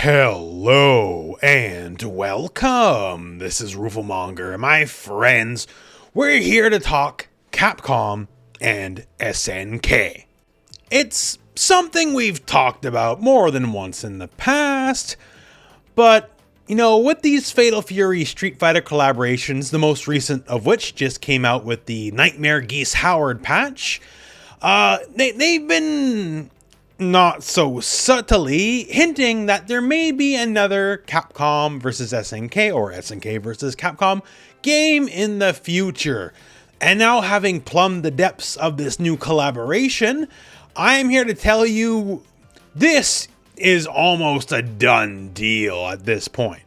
Hello and welcome. This is Rooflemonger, and my friends, we're here to talk Capcom and SNK. It's something we've talked about more than once in the past, but with these Fatal Fury Street Fighter collaborations, the most recent of which just came out with the Nightmare Geese Howard patch, they've been not so subtly hinting that there may be another Capcom versus SNK or SNK versus Capcom game in the future. And now, having plumbed the depths of this new collaboration, I'm here to tell you this is almost a done deal at this point.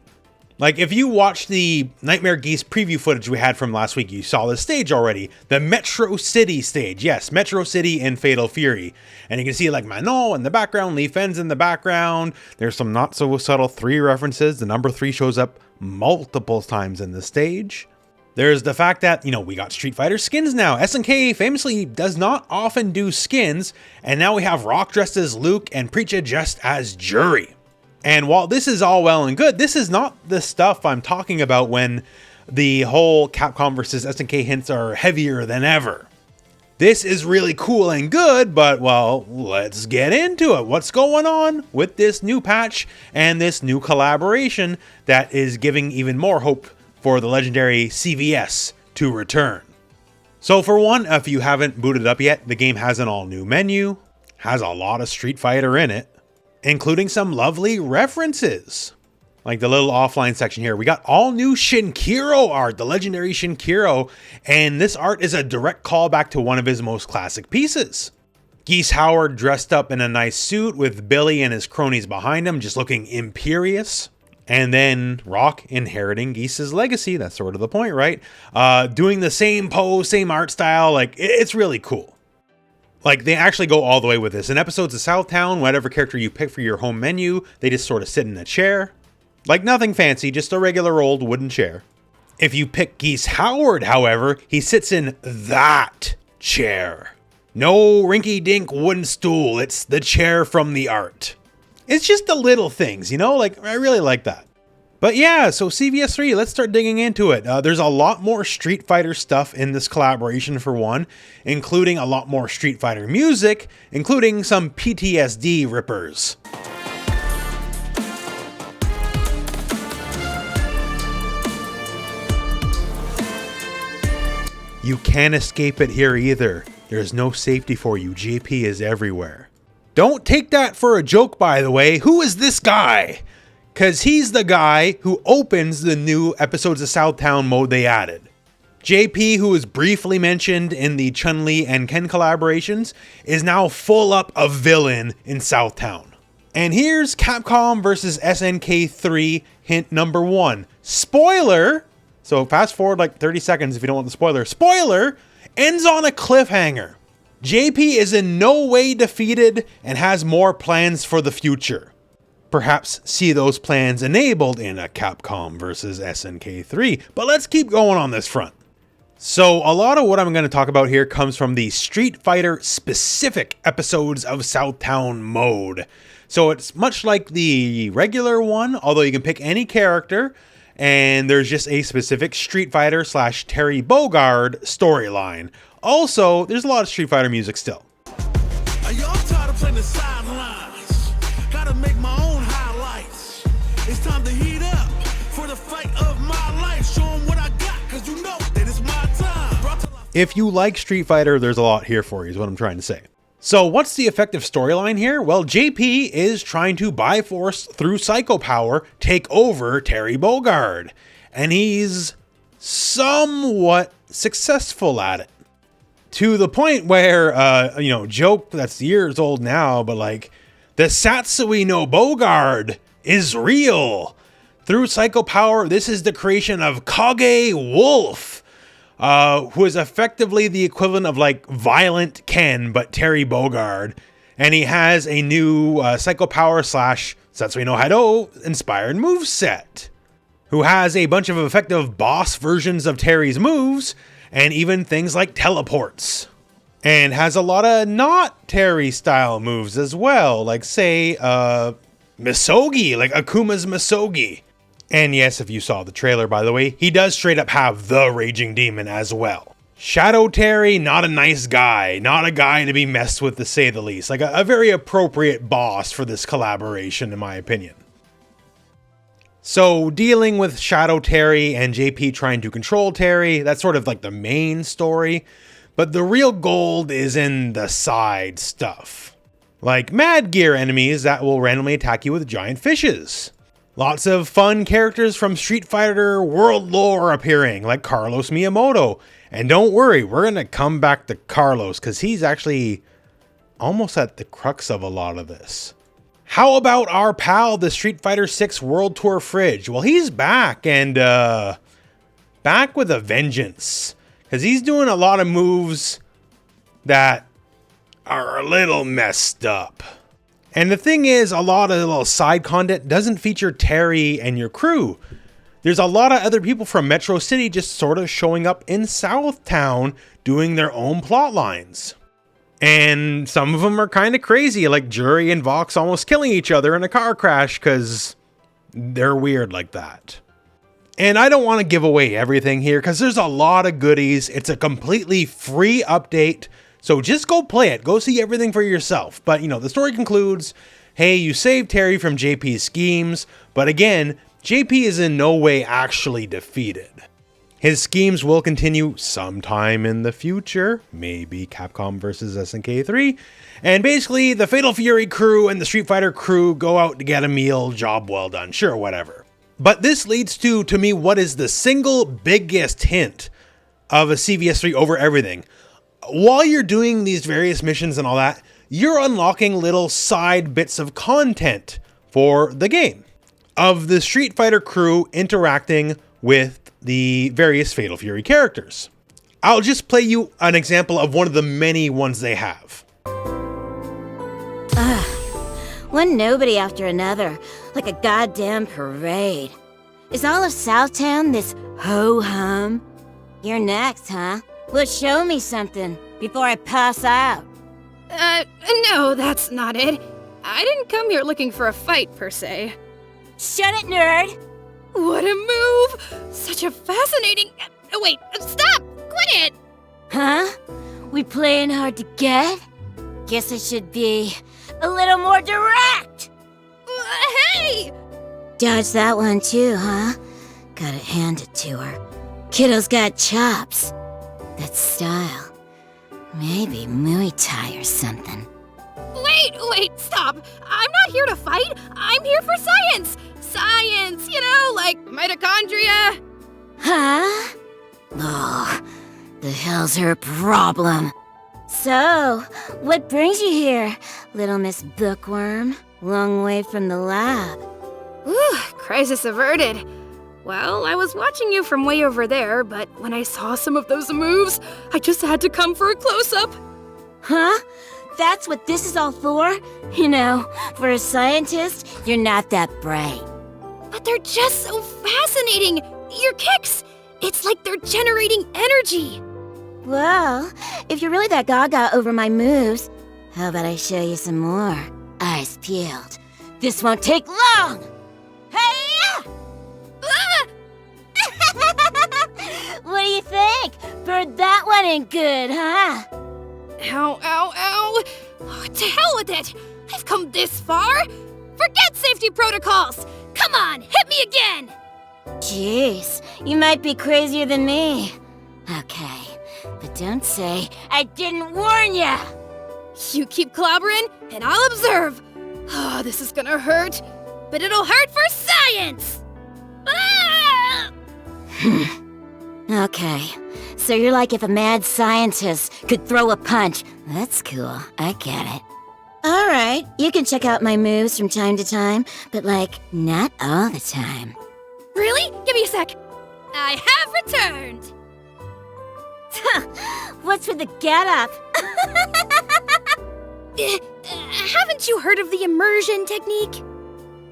Like, if you watched the Nightmare Geese preview footage we had from last week, you saw the stage already. The Metro City stage. Yes, Metro City in Fatal Fury. And you can see, like, Manon in the background, Lee Fen's in the background. There's some not so subtle 3 references. The number 3 shows up multiple times in the stage. There's the fact that, we got Street Fighter skins now. SNK famously does not often do skins. And now we have Rock dressed as Luke and Preacher dressed as Jury. And while this is all well and good, this is not the stuff I'm talking about when the whole Capcom versus SNK hints are heavier than ever. This is really cool and good, but well, let's get into it. What's going on with this new patch and this new collaboration that is giving even more hope for the legendary CVS to return? So for one, if you haven't booted up yet, the game has an all new menu, has a lot of Street Fighter in it, including some lovely references, like the little offline section here. We got all new Shinkiro art, the legendary Shinkiro, and this art is a direct callback to one of his most classic pieces. Geese Howard dressed up in a nice suit with Billy and his cronies behind him, just looking imperious. And then Rock inheriting Geese's legacy, that's sort of the point, right? Doing the same pose, same art style, like it's really cool. Like, they actually go all the way with this. In episodes of Southtown, whatever character you pick for your home menu, they just sort of sit in a chair. Like, nothing fancy, just a regular old wooden chair. If you pick Geese Howard, however, he sits in that chair. No rinky-dink wooden stool, it's the chair from the art. It's just the little things, Like, I really like that. But yeah, so CVS3, let's start digging into it. There's a lot more Street Fighter stuff in this collaboration for one, including a lot more Street Fighter music, including some PTSD rippers. You can't escape it here either. There's no safety for you. JP is everywhere. Don't take that for a joke, by the way. Who is this guy? Because he's the guy who opens the new episodes of Southtown mode they added. JP, who was briefly mentioned in the Chun-Li and Ken collaborations, is now full up a villain in Southtown. And here's Capcom vs. SNK 3 hint number 1. Spoiler! So fast forward like 30 seconds if you don't want the spoiler. Spoiler! Ends on a cliffhanger. JP is in no way defeated and has more plans for the future. Perhaps see those plans enabled in a Capcom vs. SNK 3, but let's keep going on this front. So a lot of what I'm going to talk about here comes from the Street Fighter specific episodes of Southtown mode. So it's much like the regular one, although you can pick any character, and there's just a specific Street Fighter / Terry Bogard storyline. Also, there's a lot of Street Fighter music still. Are y'all tired of playing the sidelines? Gotta make my own highlights. It's time to heat up for the fight of my life. Show 'em what I got, cause you know that it's my time. If you like Street Fighter, there's a lot here for you, is what I'm trying to say. So what's the effective storyline here? Well, JP is trying to, by force, through psycho power, take over Terry Bogard. And he's somewhat successful at it. To the point where, joke that's years old now, but like, the Satsui no Bogard is real. Through psycho power, this is the creation of Kage Wolf, who is effectively the equivalent of like Violent Ken, but Terry Bogard. And he has a new psycho power / Satsui no Hado inspired moveset, who has a bunch of effective boss versions of Terry's moves, and even things like teleports. And has a lot of not Terry style moves as well, like say Misogi, like Akuma's Misogi. And yes, if you saw the trailer, by the way, he does straight up have the Raging Demon as well. Shadow Terry, not a nice guy, not a guy to be messed with to say the least. Like a very appropriate boss for this collaboration, in my opinion. So dealing with Shadow Terry and JP trying to control Terry, that's sort of like the main story. But the real gold is in the side stuff. Like Mad Gear enemies that will randomly attack you with giant fishes. Lots of fun characters from Street Fighter world lore appearing, like Carlos Miyamoto. And don't worry, we're going to come back to Carlos, because he's actually almost at the crux of a lot of this. How about our pal, the Street Fighter 6 World Tour Fridge? Well, he's back, and back with a vengeance. Because he's doing a lot of moves that are a little messed up. And the thing is, a lot of the little side content doesn't feature Terry and your crew. There's a lot of other people from Metro City just sort of showing up in Southtown doing their own plot lines. And some of them are kind of crazy, like Jury and Vox almost killing each other in a car crash because they're weird like that. And I don't want to give away everything here because there's a lot of goodies. It's a completely free update. So just go play it. Go see everything for yourself. But, you know, the story concludes, hey, you saved Terry from JP's schemes. But again, JP is in no way actually defeated. His schemes will continue sometime in the future. Maybe Capcom versus SNK 3. And basically, the Fatal Fury crew and the Street Fighter crew go out to get a meal. Job well done. Sure, whatever. But this leads to me, what is the single biggest hint of a CVS3 over everything? While you're doing these various missions and all that, you're unlocking little side bits of content for the game of the Street Fighter crew interacting with the various Fatal Fury characters. I'll just play you an example of one of the many ones they have. One nobody after another, like a goddamn parade. Is all of Southtown this ho-hum? You're next, huh? Well, show me something before I pass out. No, that's not it. I didn't come here looking for a fight, per se. Shut it, nerd! What a move! Such a fascinating... Oh, wait, stop! Quit it! Huh? We playing hard to get? Guess I should be a little more direct! Hey! Dodge that one too, huh? Gotta hand it to her. Kiddo's got chops. That's style. Maybe Muay Thai or something. Wait, stop! I'm not here to fight! I'm here for science! Science, you know, like mitochondria. Huh? Oh, the hell's her problem? So, what brings you here, little Miss Bookworm? Long way from the lab. Whew, crisis averted. Well, I was watching you from way over there, but when I saw some of those moves, I just had to come for a close-up. Huh? That's what this is all for? You know, for a scientist, you're not that bright. But they're just so fascinating! Your kicks! It's like they're generating energy! Well, if you're really that gaga over my moves, how about I show you some more? Eyes peeled. This won't take long! Hey! Ah! What do you think? Bird that one ain't good, huh? Ow, ow, ow! Oh, to hell with it! I've come this far! Forget safety protocols! Come on, hit me again! Jeez, you might be crazier than me. Okay, but don't say I didn't warn ya! You keep clobbering, and I'll observe. Oh, this is gonna hurt, but it'll hurt for science! Ah! Okay, so you're like if a mad scientist could throw a punch. That's cool, I get it. Alright, you can check out my moves from time to time, but like, not all the time. Really? Give me a sec. I have returned! What's with the getup? Haven't you heard of the immersion technique?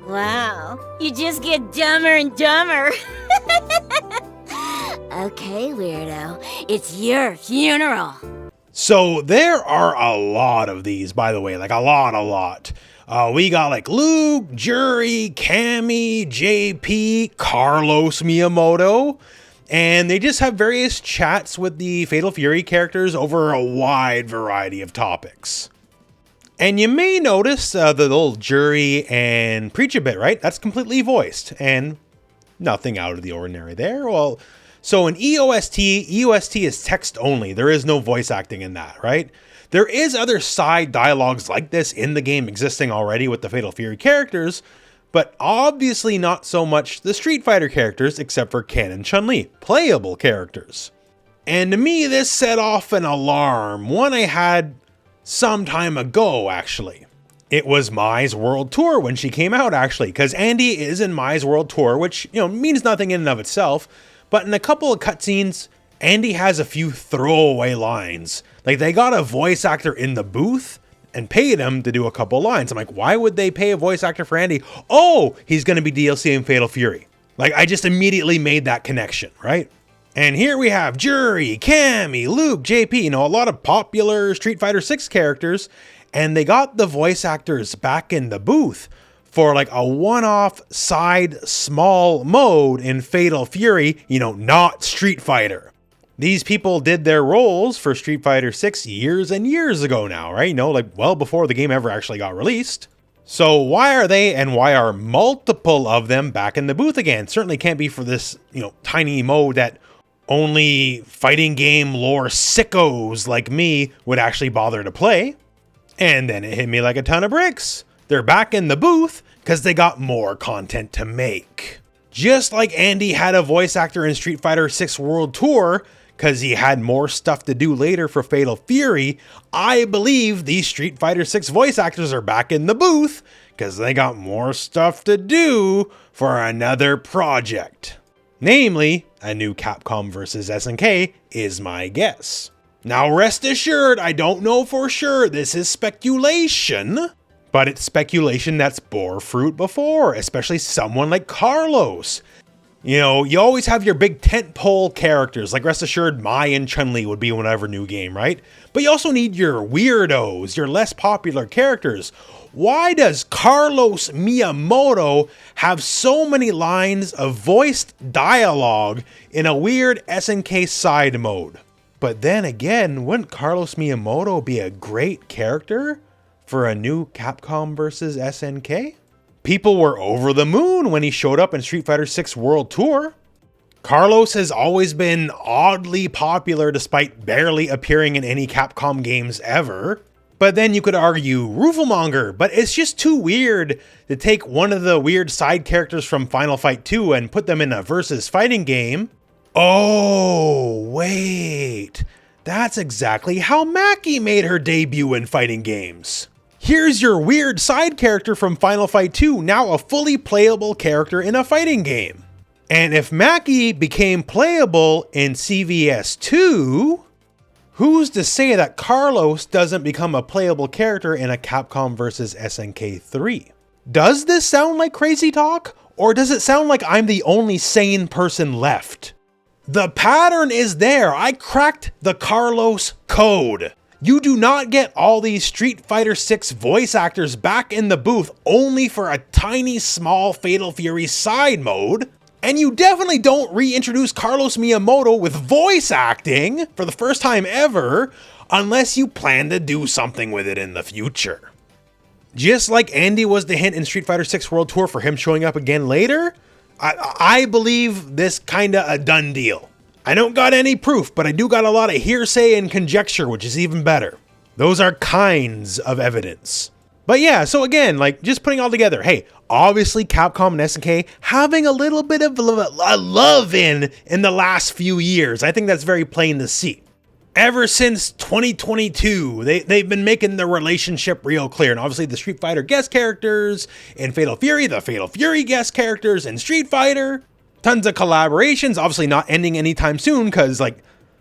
Wow, you just get dumber and dumber. Okay, weirdo, it's your funeral. So there are a lot of these, by the way, like a lot. We got like Luke, Jury, Cammy, JP, Carlos Miyamoto, and they just have various chats with the Fatal Fury characters over a wide variety of topics. And you may notice the little Jury and Preach a Bit, right? That's completely voiced and nothing out of the ordinary there. Well, so in EOST is text only. There is no voice acting in that, right? There is other side dialogues like this in the game existing already with the Fatal Fury characters, but obviously not so much the Street Fighter characters except for Ken and Chun-Li, playable characters. And to me, this set off an alarm, one I had some time ago actually. It was Mai's World Tour when she came out actually, because Andy is in Mai's World Tour, which, means nothing in and of itself, but in a couple of cutscenes, Andy has a few throwaway lines. Like, they got a voice actor in the booth and paid him to do a couple lines. I'm like, why would they pay a voice actor for Andy? Oh, he's going to be DLC in Fatal Fury. Like, I just immediately made that connection, right? And here we have Jury, Cammy, Luke, JP, a lot of popular Street Fighter 6 characters, and they got the voice actors back in the booth for like a one-off side small mode in Fatal Fury, not Street Fighter. These people did their roles for Street Fighter 6 years and years ago now, right? Well before the game ever actually got released. So why are they and why are multiple of them back in the booth again? Certainly can't be for this, tiny mode that only fighting game lore sickos like me would actually bother to play. And then it hit me like a ton of bricks. They're back in the booth because they got more content to make. Just like Andy had a voice actor in Street Fighter 6 World Tour because he had more stuff to do later for Fatal Fury, I believe these Street Fighter 6 voice actors are back in the booth because they got more stuff to do for another project. Namely, a new Capcom vs. SNK is my guess. Now rest assured, I don't know for sure, this is speculation, but it's speculation that's bore fruit before, especially someone like Carlos. You always have your big tentpole characters, like rest assured Mai and Chun-Li would be in whatever new game, right? But you also need your weirdos, your less popular characters. Why does Carlos Miyamoto have so many lines of voiced dialogue in a weird SNK side mode? But then again, wouldn't Carlos Miyamoto be a great character for a new Capcom vs. SNK? People were over the moon when he showed up in Street Fighter 6 World Tour. Carlos has always been oddly popular despite barely appearing in any Capcom games ever. But then you could argue rooflemonger, but it's just too weird to take one of the weird side characters from Final Fight 2 and put them in a versus fighting game. Oh, wait. That's exactly how Maki made her debut in fighting games. Here's your weird side character from Final Fight 2, now a fully playable character in a fighting game. And if Maki became playable in CVS 2, who's to say that Carlos doesn't become a playable character in a Capcom vs. SNK 3? Does this sound like crazy talk? Or does it sound like I'm the only sane person left? The pattern is there. I cracked the Carlos code. You do not get all these Street Fighter 6 voice actors back in the booth only for a tiny small Fatal Fury side mode. And you definitely don't reintroduce Carlos Miyamoto with voice acting for the first time ever unless you plan to do something with it in the future. Just like Andy was the hint in Street Fighter 6 World Tour for him showing up again later, I believe this kinda a done deal. I don't got any proof, but I do got a lot of hearsay and conjecture, which is even better. Those are kinds of evidence. But yeah, so again, just putting all together, hey, obviously Capcom and SNK having a little bit of a love-in the last few years. I think that's very plain to see. Ever since 2022, they've been making the relationship real clear. And obviously the Street Fighter guest characters in Fatal Fury, the Fatal Fury guest characters in Street Fighter. Tons of collaborations, obviously not ending anytime soon because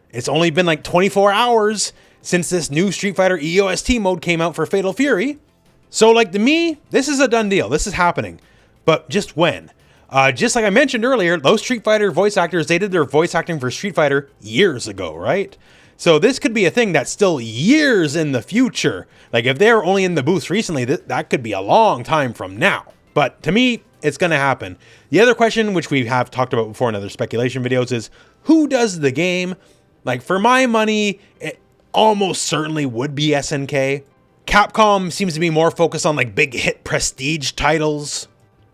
it's only been 24 hours since this new Street Fighter EOST mode came out for Fatal Fury. So to me, this is a done deal. This is happening. But just when? Just like I mentioned earlier, those Street Fighter voice actors, they did their voice acting for Street Fighter years ago, right? So this could be a thing that's still years in the future. Like if they're only in the booths recently, that could be a long time from now. But to me, it's going to happen. The other question, which we have talked about before in other speculation videos, is who does the game? Like for my money, it almost certainly would be SNK. Capcom seems to be more focused on like big hit prestige titles.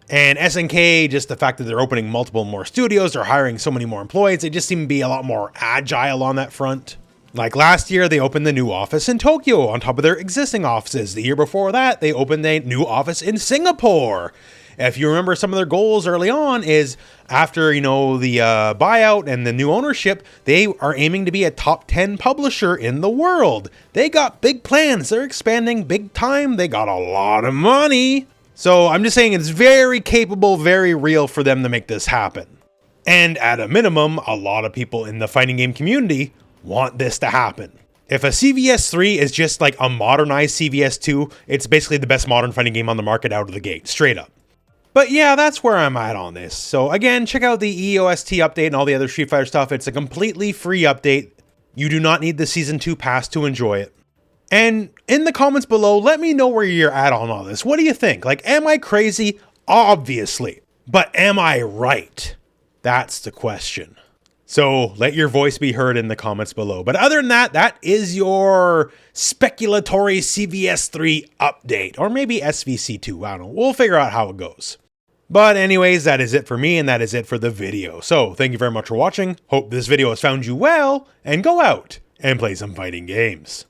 And SNK, just the fact that they're opening multiple more studios, they're hiring so many more employees, they just seem to be a lot more agile on that front. Like last year, they opened the new office in Tokyo on top of their existing offices. The year before that, they opened a new office in Singapore. If you remember, some of their goals early on is after, the buyout and the new ownership, they are aiming to be a top 10 publisher in the world. They got big plans. They're expanding big time. They got a lot of money. So I'm just saying it's very capable, very real for them to make this happen. And at a minimum, a lot of people in the fighting game community want this to happen. If a CVS 3 is just like a modernized CVS 2, it's basically the best modern fighting game on the market out of the gate, straight up. But yeah, that's where I'm at on this. So again, check out the EOST update and all the other Street Fighter stuff. It's a completely free update. You do not need the Season 2 pass to enjoy it. And in the comments below, let me know where you're at on all this. What do you think? Like, am I crazy? Obviously. But am I right? That's the question. So let your voice be heard in the comments below. But other than that, that is your speculatory CVS 3 update. Or maybe SVC 2. I don't know. We'll figure out how it goes. But anyways, that is it for me, and that is it for the video. So thank you very much for watching. Hope this video has found you well, and go out and play some fighting games.